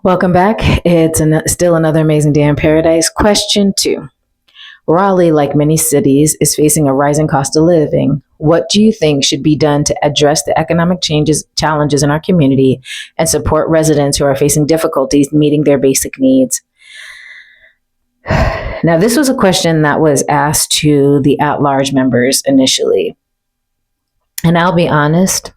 Welcome back. It's still another amazing day in paradise. Question 2. Raleigh, like many cities, is facing a rising cost of living. What do you think should be done to address the economic challenges in our community and support residents who are facing difficulties meeting their basic needs? Now, this was a question that was asked to the at-large members initially. And I'll be honest,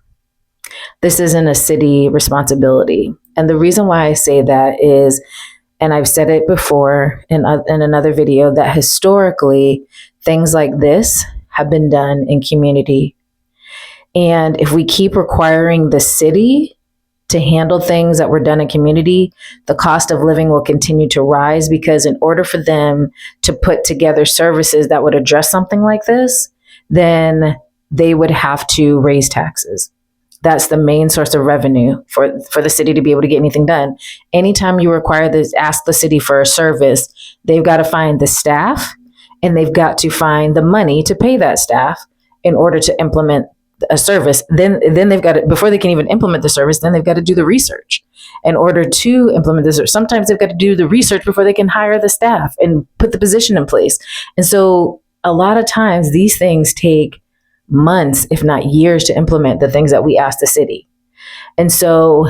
this isn't a city responsibility. And the reason why I say that is, and I've said it before in another video, that historically things like this have been done in community. And if we keep requiring the city to handle things that were done in community, the cost of living will continue to rise, because in order for them to put together services that would address something like this, then they would have to raise taxes. That's the main source of revenue for the city to be able to get anything done. Anytime you require this, ask the city for a service, they've got to find the staff and they've got to find the money to pay that staff in order to implement a service. Then they've got to, before they can even implement the service, then they've got to do the research in order to implement this. Sometimes they've got to do the research before they can hire the staff and put the position in place. And so a lot of times these things take months, if not years, to implement the things that we ask the city. And so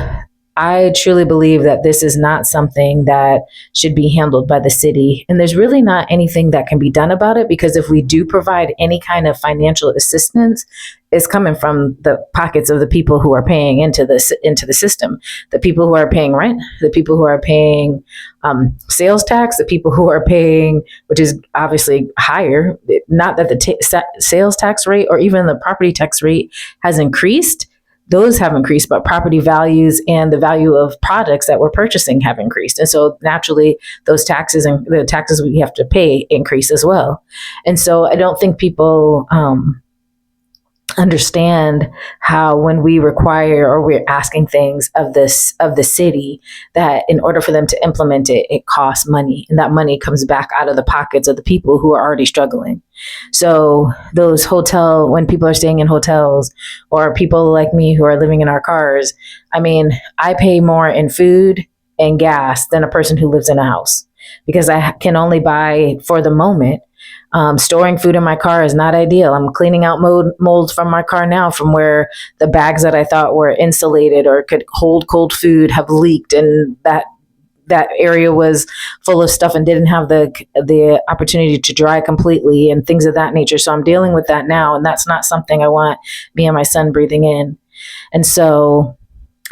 I truly believe that this is not something that should be handled by the city. And there's really not anything that can be done about it, because if we do provide any kind of financial assistance, it's coming from the pockets of the people who are paying into the system, the people who are paying rent, the people who are paying sales tax, the people who are paying, which is obviously higher. Not that the sales tax rate or even the property tax rate has increased. Those have increased, but property values and the value of products that we're purchasing have increased. And so naturally, those taxes and the taxes we have to pay increase as well. And so I don't think people understand how, when we require or we're asking things of the city, that in order for them to implement it, it costs money, and that money comes back out of the pockets of the people who are already struggling. So when people are staying in hotels, or people like me who are living in our cars, I mean, I pay more in food and gas than a person who lives in a house, because I can only buy for the moment. Storing food in my car is not ideal. I'm cleaning out molds from my car now, from where the bags that I thought were insulated or could hold cold food have leaked, and that area was full of stuff and didn't have the opportunity to dry completely and things of that nature. So I'm dealing with that now, and that's not something I want me and my son breathing in. And so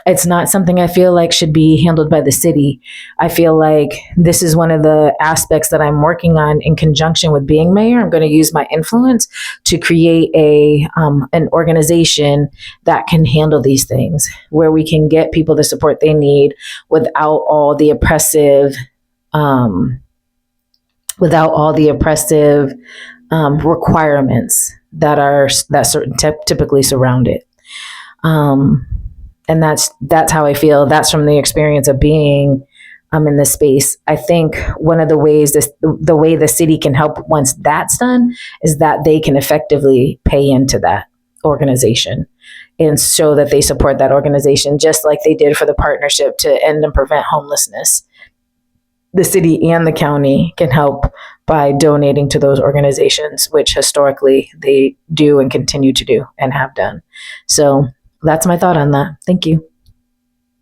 it's not something I feel like should be handled by the city. I feel like this is one of the aspects that I'm working on in conjunction with being mayor. I'm going to use my influence to create an organization that can handle these things, where we can get people the support they need without all the oppressive requirements that typically surround it. And that's how I feel. That's from the experience of being in this space. I think one of the ways the way the city can help once that's done is that they can effectively pay into that organization and show that they support that organization, just like they did for the partnership to end and prevent homelessness. The city and the county can help by donating to those organizations, which historically they do and continue to do and have done. So that's my thought on that. Thank you.